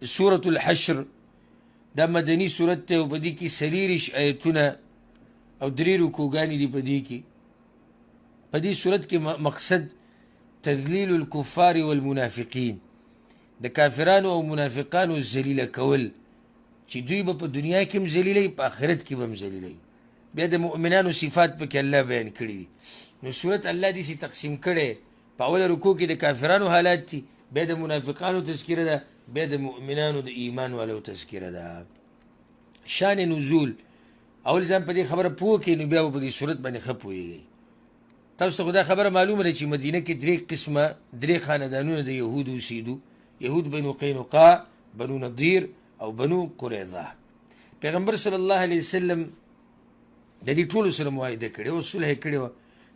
سورة الحشر دا مدني سورة ته او پدې کې سلیریش آیتونه او 3 رکوګانې دي پدې کې. پدې سورت کې مقصد تذلیل الكفار والمنافقین، د کافرانو او منافقانو ذلیله کول چې دوی به په دنیا کې هم ذلیلوي، په آخرت کې به هم ذلیلوي. بیا د مؤمنانو صفات پکې الله بیان کړي دي. نو صورت الله داسې تقسیم کړی، په اوله رکوع کې د کافرانو حالات دي، بیا د منافقانو تذکره ده، بیا د مؤمنانو د ایمان والو تذکره ده. شان نزول اول ځان په دې خبره پوه کړئ، نو بیا به په دې صورت باندې ښه پوهېږئ. تاسو ته خو دا خبره معلومه ده چې مدینه کې 3 قسمه 3 خاندانونه د یهودو اوسېدو، یهود بنو قینقاع، بنو نضیر او بنو قریظه. پیغمبر صلی الله علیه وسلم د دې ټولو سره معاهده کړې وه، صلح یې کړې وه.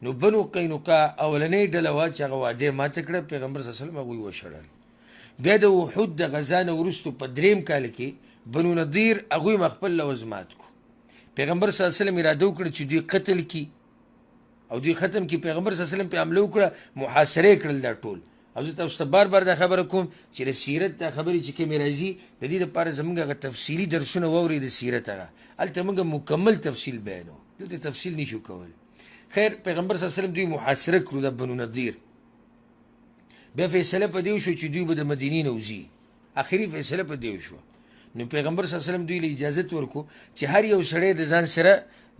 نو بنو قینقاع اولنۍ ډله وه چې هغه وعده یې ماته کړه، پیغمبر صلی الله علیه وسلم هغوی وشړل. بیا د احد د غزا نه وروستو په 3 کال کې بنو نضیر هغوی هم خپل لوز مات کړو. پیغمبر صلی الله علیه وسلم اراده وکړه چې دوی قتل کړي او دوی ختم کړي. پیغمبر صلی الله علیه وسلم پې حمله وکړه، محاصره یې کړل دا ټول. او زه تاسو ته بار بار دا خبره کوم چې د سیرت دا خبرې چې کومې راځي د دې دپاره زموږ هغه تفصیلي درسونه واورئ د سیرت هغه، هلته موږ مکمل تفصیل بیانو، دلته تفصیل نشو کولی. خیر پیغمبر صلی الله علیه وسلم دوی محاصره کړو د بنو نضیر. بیا فیصله په دې وشوه چې دوی به د مدینې نه وځي، آخري فیصله په دې وشوه. نو پیغمبر صلی الله علیه وسلم دوی له اجازت ورکړو چې هر یو سړی د ځان سره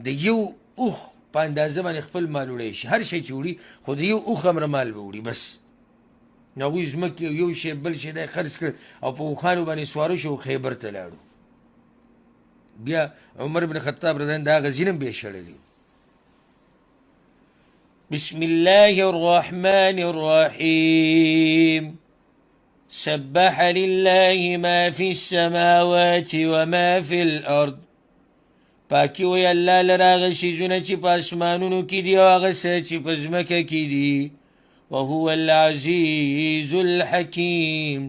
د یو اوښ په اندازه باندې خپل مال وړی شي، هر شی چې وړي خو د یو اوښ امره مال به وړي بس. نو هغوی ځمکې یو شی بل شی دی خرڅ کړ او په اوښانو باندې سواره شو، خیبر ته لاړو. بیا عمر بن خطاب رضی الله عنه د هغه ځین هم بیا شړلي. بسم الله الرحمن الرحيم سبح لله ما في السماوات وما في الأرض. پاکی وی الله لراغ شیزونه چې په اسمانونو کې دي او هغه څه چې په ځمکه کې دي. وهو العزیز الحکیم،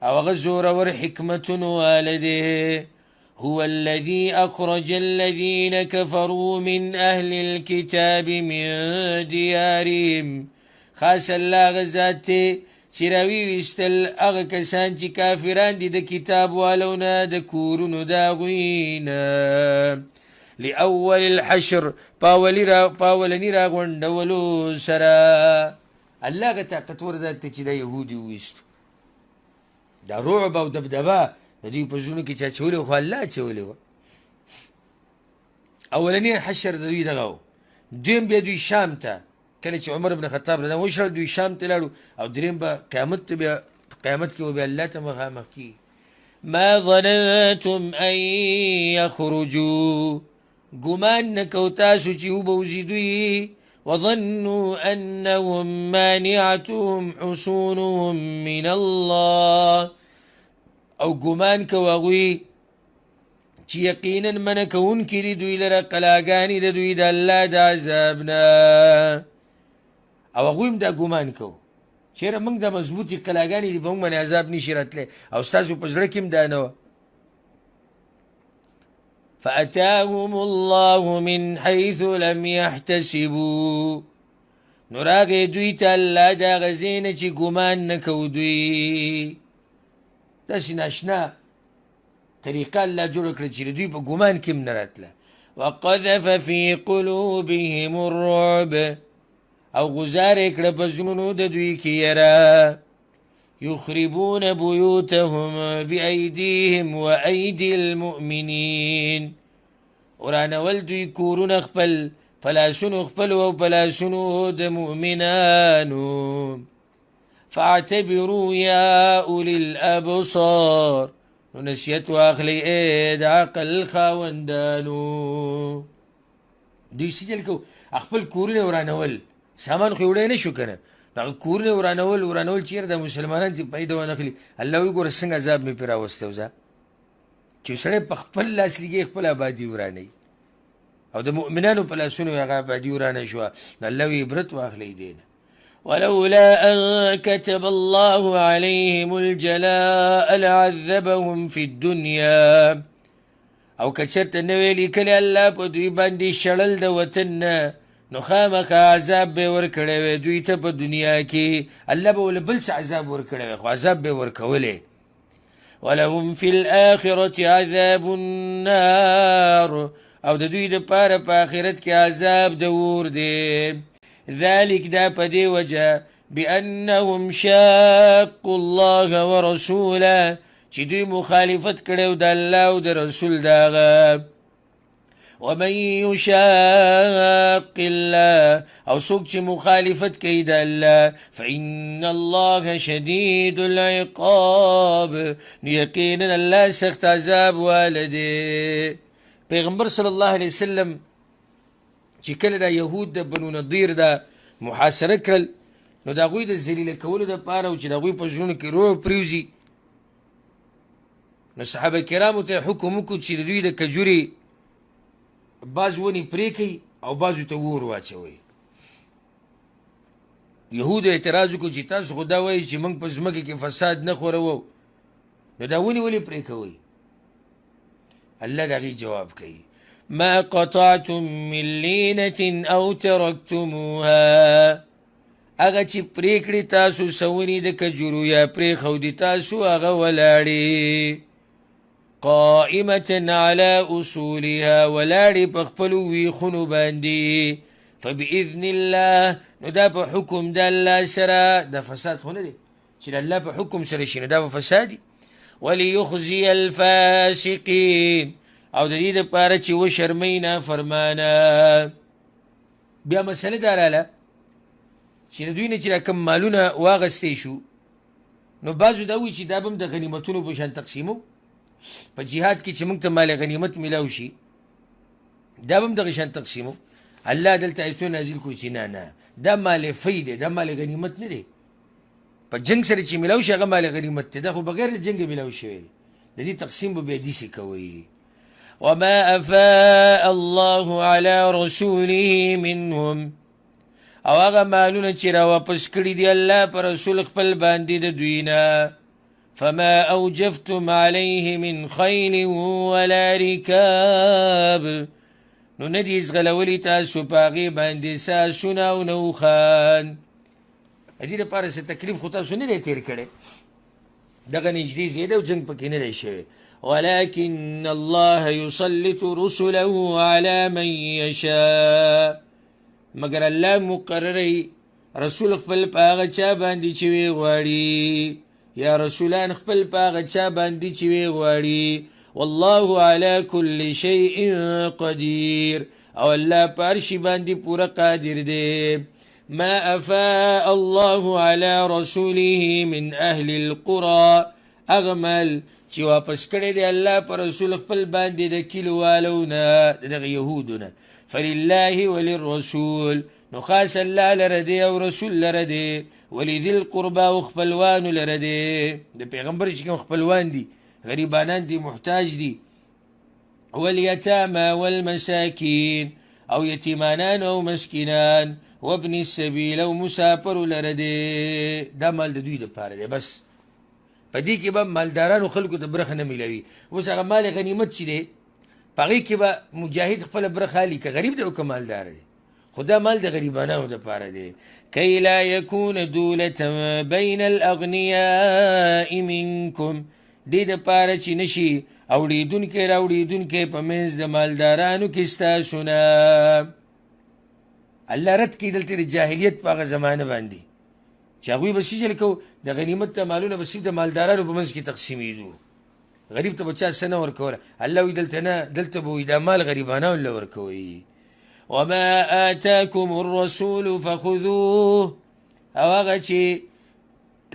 او هغه زورور حکمتونو والده. هو الذي أخرج الذين كفروا من أهل الكتاب من ديارهم. خاص الله غزات چې راوی ویستل هغه کسان چې کافران دي د کتاب والونه د کورونو د هغوی نه. لأول الحشر پاولني راغونډولو سره. الله هغه طاقتور ذات دی چې دا یهودي وویستو. دا رعب او دبدبه د دوی په زړونو کې چا اچولې وه، خو الله اچولې وه. اولنی حشر د دوی دغه و. دویم بیا دوی شام ته، کله چې عمر بن خطاب رضی الله عنه وشړل دوی شام ته لاړو. او دریم به قیامت ته بیا قیامت کې به بیا الله ته مخامخ کېږي. ما ظننتم ان یخرجوا، ګمان نه کو تاسو چې وبوځي دوی. وظنوا انهم مانعتهم حصونهم من الله، او ګمان کو هغوی چې یقینا منع کوونکي دي دوی لره قلاګانې د دوی د الله د عذاب نه. او هغوی هم دا ګمان کو چېرې موږ دا مضبوطې قلاګانې دي، به موږ باندې عذاب نشي راتلی. او ستاسو په زړه کې هم دا نه وه. فأتاهم الله من حيث لم يحتسبوا، نو راغی دوی ته الله د هغه ځای نه چې ګمان نه کو دوی. داسې ناشنا طریقه الله جوړه کړه چې دوی په ګمان کې هم نه راتله. وقذف في قلوبهم الرعب، او غزار یې کړه په زړونو د دوی کې یره. یخربون بیوتهم بأیدیهم وأیدی المؤمنین، ورانول دوی کورونه خپل په لاسونو خپلو او په لاسونو د مؤمنانو. فاعتبروا یا اولی الابصار، نو نصیحت واخلئ ای د عقل خاوندانو. دوی څه چل کو خپل کورونه ورانول، سامان خو وړی نه شو که نه، دغه کورونه ورانول چېرې د مسلمانان چې پیدا ونخلي. الله وایي ګوره څنګه عذاب مې پرې راوستی و ځه چې سړی په خپل لاس لیږي خپل ابادي ورانوي، او د مؤمنانو په لاسونو هغه ابادي ورانه شوه. نو الله وایي عبرت واخلئ دې نه. ولولا أن كتب الله عليهم الجلاء لعذبهم في الدنيا، او کچرته نه وی لیکلی الله په دوی باندې شړل د وطن نه، نو خامخا عذاب به ورکړی وی دوی ته په دنیا کې. الله به ول بل څه عذاب ورکړی وی، خو عذاب به ورکولی. ولهم في الآخرة عذاب النار او د دوی د پاره په آخرت کې عذاب د اور دی. ذلك دا په دې وجه بأنهم شاقوا الله ورسوله چې دوی مخالفت کړو د الله او د رسول داغه. ومن يشاق الله او څوک چې مخالفت کوي د الله فإن الله شديد العقاب یقینا الله سخت عذاب والده. پیغمبر صلی الله علیه وسلم چې کله دا یهود د بنو نضیر دا محاصره کړل نو د هغوی د ذلیله کولو دپاره او چې د هغوی په زړونو کې روح پرېوځي نو صحابه کرامو ته حکم وکړو چې د دوی د کجورې بعض ونې پرې کوي او بعضو ته اور واچوئ. یهودو اعتراض وکړو چې تاسو خو دا وایي چې موږ په ځمکه کې فساد نه خوروو نو دا ونې ولې پرې کوئ؟ الله د هغې جواب کوي ما قطعتم من لینة او ترکتموها هغه چې پرې کړې تاسو سونې د کجورو یا پرېښودې تاسو هغه ولاړې قائمة على اصولها ولاړې په خپلو ویښونو باندې فبإذن الله نو دا په حکم د الله سره دا فساد خو نه دی چې د الله په حکم سره شي نو دا به فساد وليخزي الفاسقين او د دې دپاره چې وشرموي نافرمانه. بیا مسله دا راله چې د دوی نه چې دا کوم مالونه واغستی شو نو بعضو دا وایي چې دا به هم د غنیمتونو په شان تقسیمو په جهاد کې چې موږ ته مال غنیمت میلاو شي دا به هم دغه شان تقسیمو. الله دلته ایتونه نازل کړو چې نه نه دا مال فی دی دا مال غنیمت نه دی په جنگ سره چې میلاو شي هغه مال غنیمت دی دا خو بغیر د جنګ میلاو شوی د دې تقسیم به بیا داسې کوئ. وما أفاء الله على رسوله منهم او هغه مالونه چې را واپس کړي دي الله په رسول خپل باندې د دوی نه فما أوجفتم عليه من خيل ولا ركاب نو نه دي ځغلولي تاسو په هغې باندې ساسونه او نوخان. د دې دپاره څه تکلیف خو تاسو نه دی تېر کړی دغه نږدې ځای دی او جنګ پکې نه دی شوی. ولكن الله يسلط رسله على من يشاء مگر الله مقرری رسول خپل په هغه چا باندې چې وی غواړي یا رسولان خپل په هغه چا باندې چې وی غواړي. والله على كل شيء قدير او الله په هر شي باندې پوره قادر دی. ما أفاء الله على رسوله من أهل القرى أغمل چې واپس کړی دی الله پر رسول خپل باندې د کلیوالو نه دغه یهودو نه فلله وللرسول نو خاص الله لره دی او رسول لره دی ولذي القربى او خپلوانو لره دی د پیغمبر چې کوم خپلوان دي غریبانان دي محتاج دي واليتامى والمساكين او یتیمانان او مسکینان وابن السبیل او مسافر لره دی دا مال د دوی دپاره دی بس په دې کې به مالدارانو خلکو ته برخه نه میلاوي. اوس هغه مال غنیمت چې دی په هغې کې به مجاهد خپله برخه اخلي که غریب دی او که مالدار دی خو دا مال د غریبانانو دپاره دی. کی لا یکون دولة بین الاغنیاء منکم دې دپاره چې نشي اوړېدونکی راوړېدونکی په منځ د مالدارانو کې ستاسو نه. الله رد کړي دلته د جاهلیت په هغه زمانه باندې چې هغوی به سجل کو د غنیمت ته مالونه به صرف د مالدارانو په منځ کې تقسیمېدو غریب ته به چا څه نه ورکوله. الله وایي دلته نه دلته به وایي دا مال غریبانانو له ورکوئ. وما آتاکم الرسول فخذوه او هغه چې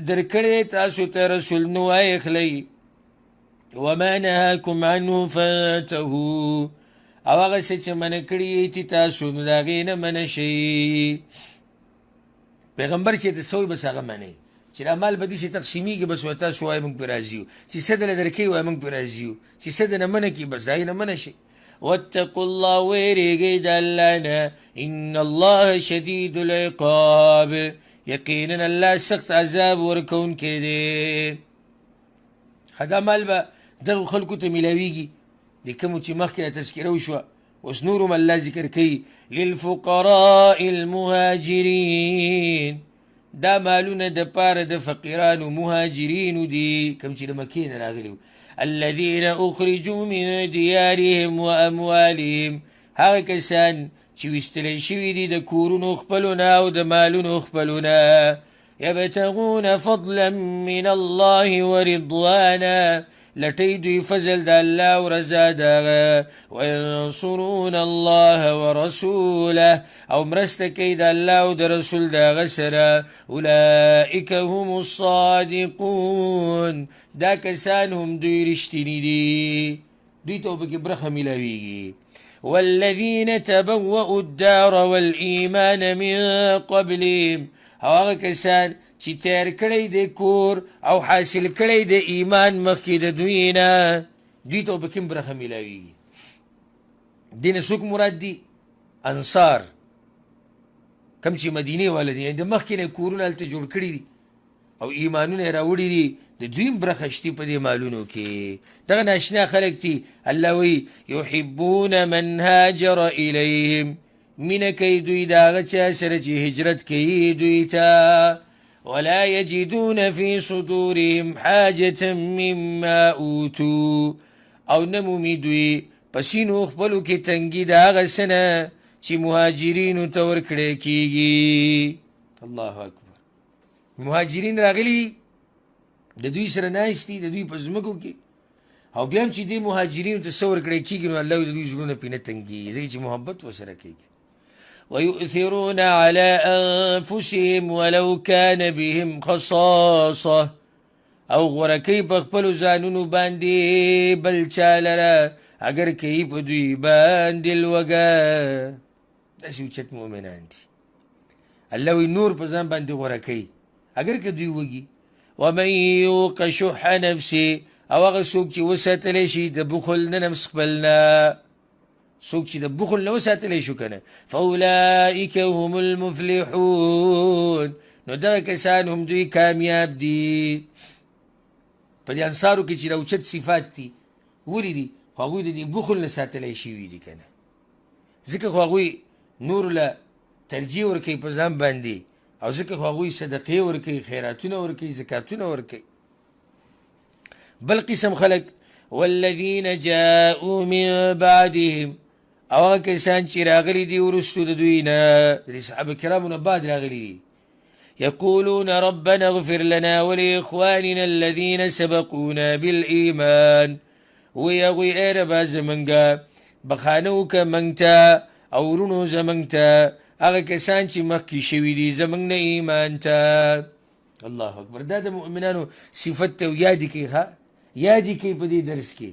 درکړی تاسو ته رسول نو وایخلئ. وما نهاکم عنه فانتهوا او هغه څه چې منع کړي یې تاسو نو د هغې نه منع شئ. پیغمبر چې ته سوی بس هغه منئ چې دا مال به داسې تقسیمیږي بس وایي تاسو وایي موږ پرې راضي یو چې څه دله درکوي وایي موږ پرې راضي یو چې څه دله منع کړي بس د هغې نه منع شئ. واتقوا الله ویریږئ د الله نه ان الله شدید العقاب یقینا الله سخت عذاب ورکوونکی دی. ښه دا مال به دغو خلکو ته میلاویږي د کومو چې مخکې تذکره وشوه اوس نور هم الله ذکر کوي. للفقراء المهاجرین دا مالونه د پاره د فقیرانو مهاجرینو دي کوم چې د مکې نه راغلي الذين اخرجوا من ديارهم واموالهم هغه کسان چې ویستلی شوي دي د کورونو خپلونه او د مالونو خپلونه يبتغون فضلا من الله ورضوانا لټی دوی فضل د الله او رضا دغه وینصرون الله ورسوله او مرسته کوي د الله او د رسول دغه سره اولئک هم الصادقون دا کسان هم دوی رښتیني دي دوی ته به کې برخه میلاویږي والذین تبوأوا الدار والایمان من قبلهم هغه کسان چې تیار کړی د کور او حاصل کړی د ایمان مخکې د دوی نه دوی ته به کوم برخه میلاویږي دې نه څوک مراد دي انصار کوم چې مدینې والا دي د مخکې نه کورونه هلته جوړ کړي دي او ایمانونه یې راوړي دي د دویم برخه شتي په دې مالونو کې دغه ناشنا خلک دي الله وایي یحبون من هاجر الیهم مینه کوي دوی د هغه چا سره چې هجرت کوي دوی ته ولا يجدون في صدورهم حاجة مما أوتوا او نمومي دوی پسینو خپلو کې تنګي د هغه څه نه چې مهاجرینو ته ورکړی کیږي الله اکبر مهاجرین راغلي د دوی سره ناست دي د دوی په ځمکو کې او بیا هم چې دې مهاجرینو ته څه ورکړی کیږي نو الله د دوی زړونه پرې نه تنګېږي ځکه چې محبت ورسره کوي ويؤثرون على أنفسهم ولو كان بهم خصاصة او غورکی په خپلو ځانونو باندې بل چا لره اگر کوي په دوی باندې لوږه داسې اوچت مؤمنان دي الله وایي نور په ځان باندې غوره کوي اگر که دوی وږي ومن یوق شح نفسه او هغه څوک چې وساتلی شي د بخل نه نفس خپل نه څوک چې د بخل نه وساتلی شو که نه فاولئک هم المفلحون نو دغه کسان هم دوی کامیاب دي په دې انصارو کې چې د اوچت صفات دي ولې دي خو هغوی د دې بخل نه ساتلی شوي دي که نه ځکه خو هغوی نورو له ترجیح ورکوي په ځان باندې او ځکه خو هغوی صدقې ورکوي خیراتونه ورکوي زکاتونه ورکوي بل قسم خلق والذین جاءوا من بعدهم او هغه کسان چې راغلي دي وروستو د دوی نه د صحابه کرامو نه بعد راغلي دي يقولون ربنا اغفر لنا ولإخواننا الذين سبقونا بالإيمان وی هغوی ای ربا زمونږه بخانه وکړه موږ ته او ورونو زمونږ ته هغه کسان چې مخکې شوي دي زمونږ نه ایمان ته الله اکبر دا د مؤمنانو صفت ته یادې کوي ښه یادې کوي په دې درس کې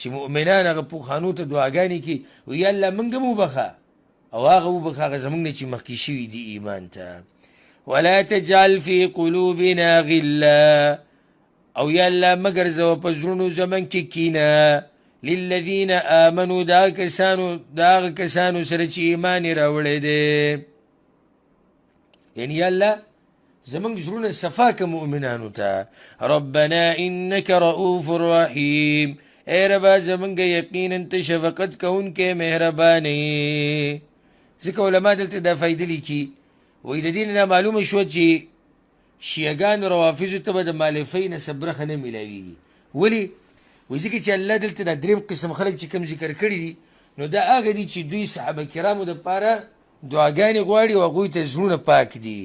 چې مؤمنان هغه پوخانو ته دعاګانې کوي وی الله موږ هم وبخه او هغه وبخه هغه زمونږ نه چې مخکې شوي دي ایمان ته ولا تجعل في قلوبنا غلا او یا الله مگر زو په زړونو زمون کې کینه للذین آمنوا دا کسانو سره چې ایمان یې راوړی دی یعنی یا الله زمونږ زړونه صفا که مؤمنانو ته ربنا انک رؤوف رحیم ای ربا زمونږ یقینا ته شفقت کوونکی مهربانې ځکه علما دلته دا فایده لیکي وایي د دې نه معلومه شوه چې شیعګانو روافظو ته به د مالفۍ نه څه برخه نه میلاویږي ولې وایي ځکه چې الله دلته دا دریم قسم خلک چې کوم ذکر کړي دي نو دا هغه دي چې دوی صحابه کرامو دپاره دعاګانې غواړي او هغوی ته زړونه پاک دي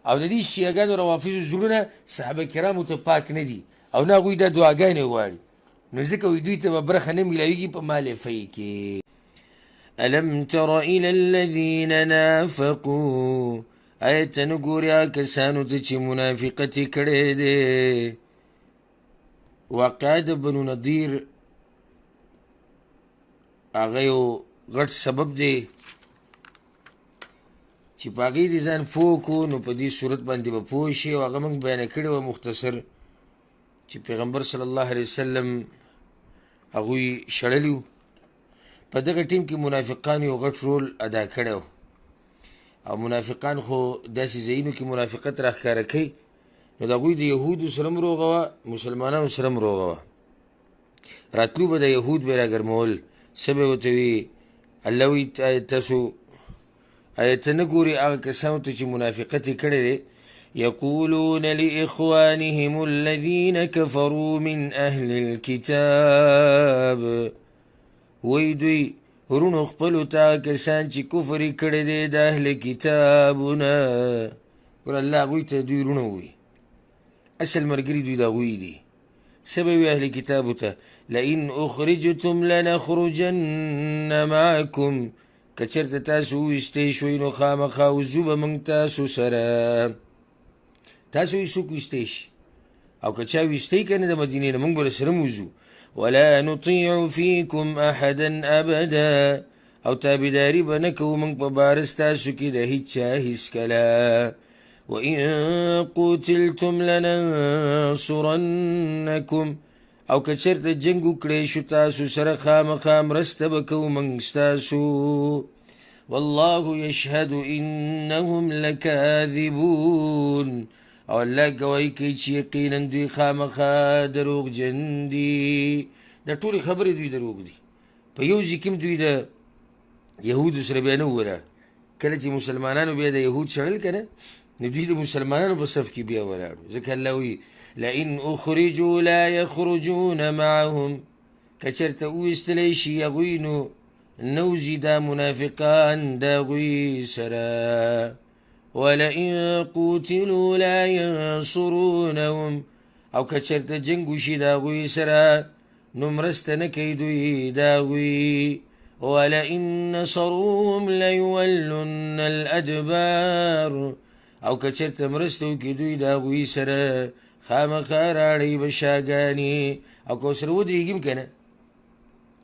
او د دې شیعګانو روافظو زړونه صحابه کرامو ته پاک نه دي او نه هغوی دا دعاګانې غواړي نو ځکه وایي دوی ته به برخه نه میلاویږي په مالفۍ کې الم تر الى الذین نافقوا آیا ته نه ګورې کسانو ته چې منافقت یې کړی دی واقعه د بنو نضیر هغه یو غټ سبب دی چې په هغې دې ځان پوه کړو نو په دې صورت باندې به پوه شي او هغه موږ بیانه کړې وه مختصر چې پیغمبر صلی الله علیه وسلم هغوی شړلي وو په دغه ټیم کې منافقان یو غټ رول ادا کړی و او منافقان خو داسې ځایونو کې منافقت راښکاره کوي نو د هغوی د یهودو سره هم روغه وه مسلمانانو سره هم روغه وه راتلو به د یهود به یې راګرمول څه به یې ورته وي الله وایي تاسو آیا ته نه ګورې هغه کسانو ته چې منافقت یې کړی دی يقولون لإخوانهم الذين كفروا من أهل الكتاب ويدوي ورونو خپلو تا کسان چې کفر کړی دی د اهل کتابونه ور الله هغوی ته دوی رونو وي اصل ملګري دوی د هغوی دي سبب اهل کتابو ته لئن اخرجتم لنخرجن معكم که چېرته تاسو وویستې شوئ نو خامخا وځو به موږ تاسو سره تاسو یې څوک ویستی شي او که چا ویستی که نه د مدینې نه موږ به سره وځو ولا نطيع فيكم احدا ابدا او تابداري به نه کوو موږ په باره ستاسو کې د هیچ چا هیڅکله وإن قتلتم لننصرنكم او که چېرته جنګ وکړی شو تاسو سره خامخا مرسته به کوو موږ ستاسو والله يشهد إنهم لكاذبون او الله گواهی کوي چې یقینا دوی خامخا دروغجن دي دا ټولې خبرې دوی دروغ دي په یو ځای کې هم دوی د یهودو سره بیا نه ووله کله چې مسلمانانو بیا د یهود شړل که نه نو دوی د مسلمانانو په صف کې بیا ولاړو ځکه الله وایي لئن اخرجوا لا يخرجون معهم که چېرته وویستلی شي هغوی نو نوځي دا منافقان د هغوی سره ولئن قتلوا لا ينصرونهم او که چېرته جنګ وشي د هغوی سره نو مرسته نه کوي دوی د هغوی ولئن نصروهم ليولن الادبار او که چېرته مرسته وکړي دوی د هغوی سره خامخا راړی به شاګانې او که ورسره ودرېږي که نه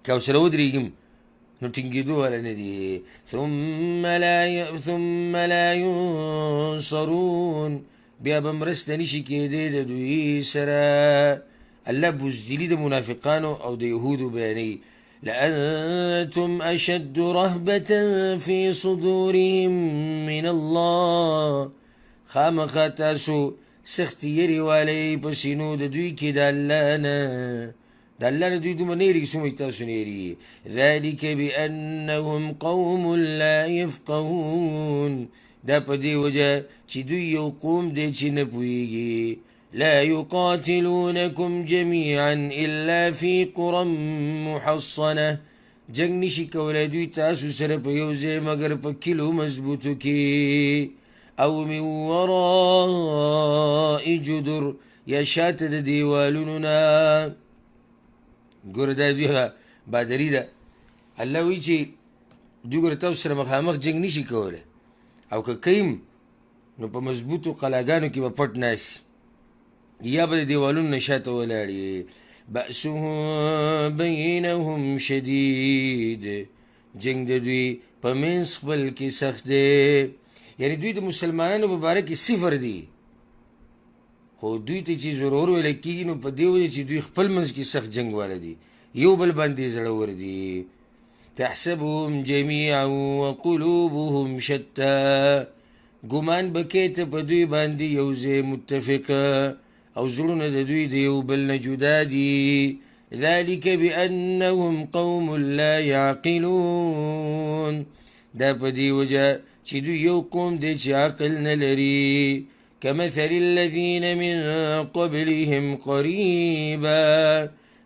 که ورسره ودرېږي نو ټینګېدو والا نه دي ثم لا ينصرون بیا به مرسته نشي کېدی د دوی سره الله بزدلي د منافقانو او د یهودو بیانوي لأنتم أشد رهبة في صدورهم من الله خامخا تاسو سخت یری والی په سینو د دوی کې د الله نه د الله نه دوی دومره نه یېرېږي څومره تاسو نه یېرېږي ذلك بأنهم قوم لا يفقهون دا په دې وجه چې دوی یو قوم دی چې نه پوهېږي لا يقاتلونكم جميعا إلا في قرى محصنة جنگ نشي کولی دوی تاسو سره په یو ځای مګر په کلو مضبوطو کې او من وراء جدر یا شاته د دیوالونو نه ګوره دا دوی هغه بادري ده الله وایي چې دوی ګوره تاسو سره مخامخ جنګ نشي کولی او که کوي نو په مضبوطو قلاګانو کې به پټ ناسي یا به د دیوالونو نه شاته ولاړې بأسهم بینهم شدید جنګ د دوی په منځ خپل کې سخت دی یعنی دوی د مسلمانانو په باره کې صفر دي خو دوی ته چې ضرور ویلی کېږي نو په دې وجه چې دوی خپل منځ کې سخت جنګ واله دي یو بل باندې زړور دي تحسبهم جمیعا وقلوبهم شتا ګمان به کې ته په دوی باندې یو ځای متفقه او زړونه د دوی د یو بل نه جدا دي ذلك بأنهم قوم لا يعقلون دا په دې وجه چې دوی یو قوم دی چې عقل نه لري كمثل الذين من قبلهم قريبا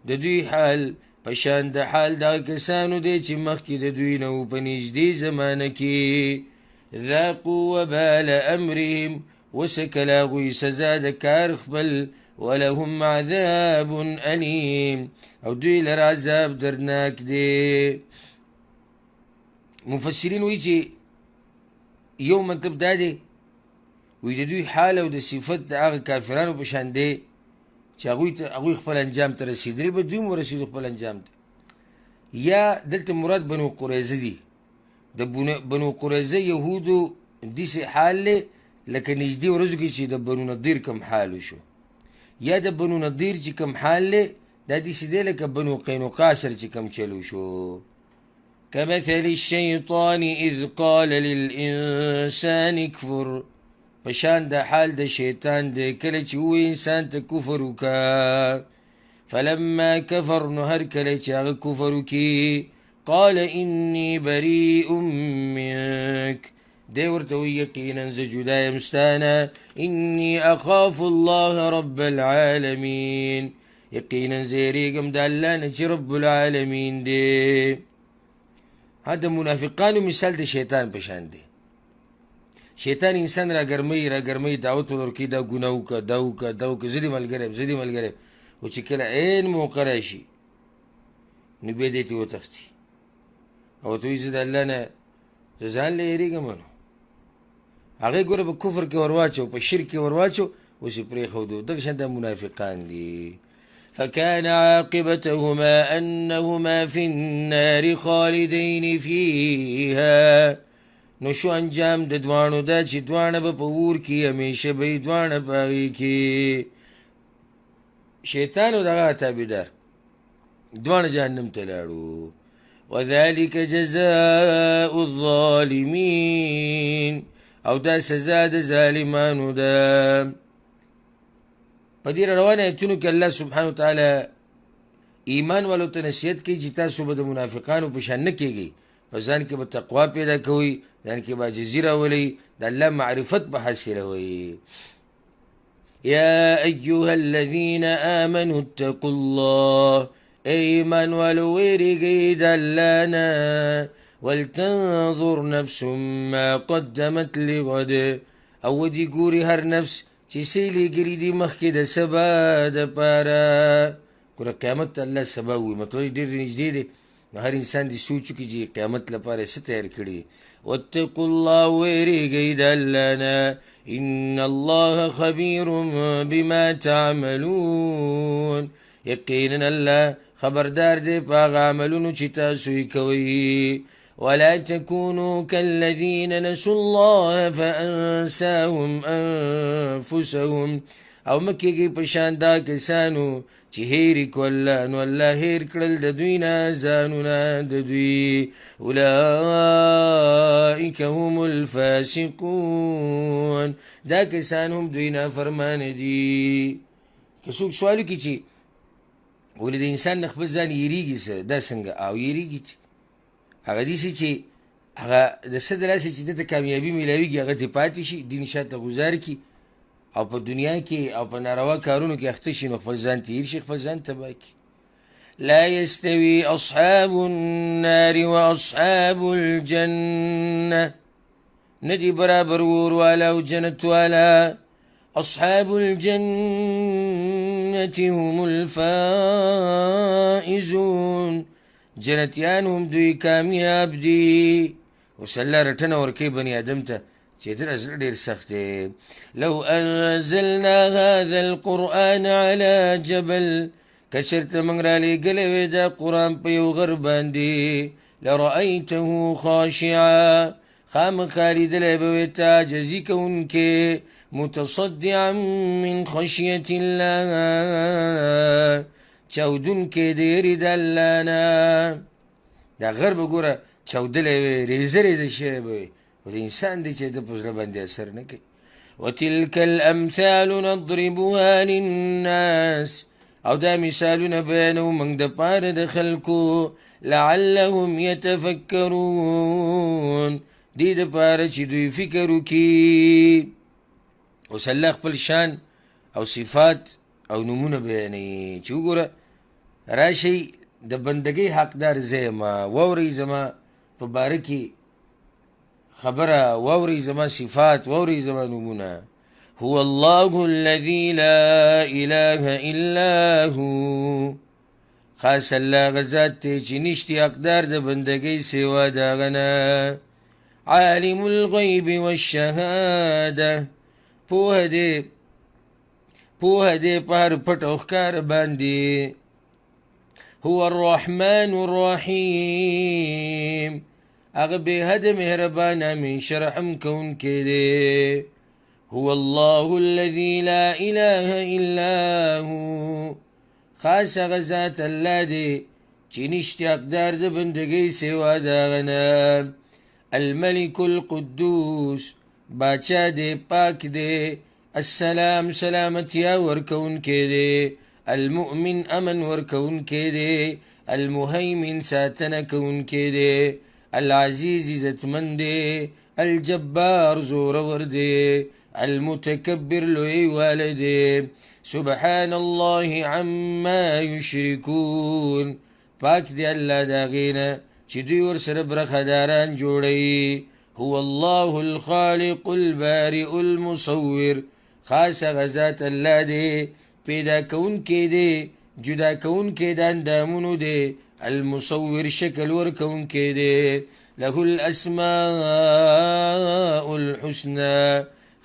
د دوی حال پشان د حال دا کسانو دی چې مخکې د دوی نه و په نږدې زمانه کې ذاقوا وبال امرهم وسکل هغوی سزا د کار خپل ولهم عذاب الیم او دوی لر عذاب دردناک دی مفسرین وایي چې یو مطلب دا دی وایي د دوی حال او د صفت د هغه کافرانو په شان دی چې هغوی خپل انجام ته رسېدلي به دوی هم ورسېدو خپل انجام ته یا دلته مراد بنو قریظه دي د بنو قریظه یهودو داسې حال دی لکه نږدې ورځو کې چې د بنو نضیر کم حال وشو یا د بنو نضیر چې کم حال دی دا داسې دی لکه بنو قینقاع سره چې کم چلو شو كمثل الشیطان اذ قال للانسان اکفر پشان د حال د شیطان دی کله چې ووایي انسان ته کفر وکړه فلما کفر نو هر کله چې هغه کفر وکړي قال انی بریء منک دی ورته وایي یقینا زه جدا یم ستانه اني اخاف الله رب العالمین یقینا زه یریږم د الله نه چې رب العالمین دی. ها د منافقانو مثال د شیطان په شان دی. شیطان انسان را ګرموي دعوت ورکوي دا ګناه وکړه دا وکړه دا وکړه زه دې ملګری یم زه دې ملګری یم خو چې کله عین موقع راشي نو بیا دی ترې وتښتي او ورته وایي زه د الله نه زه ځان له یېرېږم نو هغه یې ګوره په کفر کې ور واچو په شرک کې ور واچو اوس یې پرېښودو دغه شان دا منافقان دي. فكان عاقبتهما أنهما في النار خالدين فيها نو شو انجام د دوانو دا چې دوانه به په اور کې همیشه به یې دوانه په هغې کې شیطان او دغه تابعدار دوانه جهنم ته لاړو. وذلك جزاء الظالمين او دا سزا د ظالمانو ده. په دې روانه ایتونو کې الله سبحانه وتعالی ایمان والو ته نصیحت کوي چې تاسو به د منافقانو په شان نه کېږئ په ځان کې به تقوا پیدا کوئ ځان کې به عاجزي راولئ د الله معرفت به حاصلوئ. يا أيها الذين آمنوا اتقوا الله ایمان والو ویریږئ د الله نه ولتنظر نفس ما قدمت لغد او ودې ګوري هر نفس چې څه یې لېږلي دي مخکې د سبا دپاره. ګوره قیامت ته الله سبا ووایي مطلب ډېر نږدې دی نو هر انسان دې سوچ وکړي چې قیامت لپاره یې څه تیار کړي. واتقوا الله ویریږئ د الله نه ان الله خبیر بما تعملون یقینا الله خبردار دی په هغه عملونو چې تاسو یې کوئ. ولا تكونوا كالذين نسوا الله فأنساهم أنفسهم او مکیږئ په شان دا کسانو چې هېرې کړو الله نو الله هېر کړل د دوی نه ځانونه د دوی. اولئک هم الفاسقون دا کسان هم دوی نافرمانه دي. که څوک سوال وکړي چې ولې د انسان نه خپل ځان یېرېږي څه دا څنګه او یېرېږي هغه داسې چې هغه د څه د لاسه چې دته کامیابي میلاویږي هغه ترې پاتې شي دین شاته غذار کړي او په دنیا کې او په ناروا کارونو کې اخته شي نو خپل ځان ته هېر شي خپل ځان تباه کړي. لا يستوي أصحاب النار وأصحاب الجنة ندي برابر ور والا او جنت والا. أصحاب الجنة هم الفائزون جنتیان هم دوی کامیاب دي. اوس الله رټنه ورکوي بني آدم ته چې در زړه ډېر سخت دی. لو انزلنا هذا القرآن على جبل که چېرته موږ رالیږلی وی دا قرآن په یو غر باندې لرأیته خاشعا خامخا لیدلی به وی ته عاجزي کوونکې متصدعا من خشیة الله چاودونکې د یېرې د الله نه. دا غر به ګوره چاودلی وی ریزه ریزه شوی به وي خو د انسان دی چې د په زړه باندې اثر نه کوي. وتلك الامثال نضربها للناس او دا مثالونه بیانو موږ دپاره د خلکو لعلهم یتفکرون دې دپاره چې دوی فکر وکړي. اوس الله خپل شان او صفات او نمونه بیانوي چې وګوره راشئ د بندګۍ حقدار زه یم واورئ زما په باره کې خبره واورئ زما صفات واورئ زما نمونه. هو الله الذي لا اله الا هو خاص الله غزات دی چې نشتی حقدار د بندګۍ سوا د هغه نه. عالم الغیب والشهاده پوهه دی په هر پټ او ښکاره باندې. هو الرحمن الرحیم هغه بې حده مهربان همیشه رحم کوونکی دی. هو الله الذي لا اله الا هو خاص هغه ذات الله دی چې نشته حقدار د بندګۍ سوا د هغه نه. الملك القدوس باچا دی پاک دی. السلام سلامتیا ورکوونکی دی. المؤمن امن ورکوونکی دی. المهیمن ساتنه کوونکی دی. العزیز عزتمند دی. الجبار زور وردي، المتكبر لوی والدي، سبحان الله عما يشركون. پاک دی اللہ دا غینا چی دوی ورسر برخداران جوڑی. هو الله الخالق البارئ المصور، خاص غزات اللہ دے پیدا کون کے دے، جدا کون کے دا اندامونو دے، المصور شکل ور کون کے دے. له الاسماء الحسنى،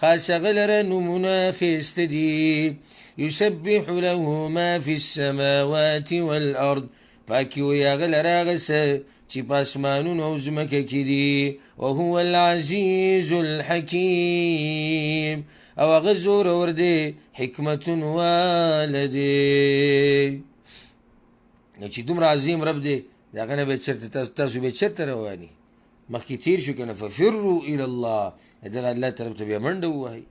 خاص غلر نمنا خیست دی. يسبح له ما في السماوات والأرض، پاکی ویا غلر آغسا چی پاسمانون او زمکه کی دی. وهو العزیز الحکیم، او غزور ورده حکمت والده. چی دومره عظیم رب دی دا غنه به چرته تاسو به چرته روانی مخکې تیر شو کنه. ففروا الى الله، دغه الله طرف ته بیا منډه ووهئ.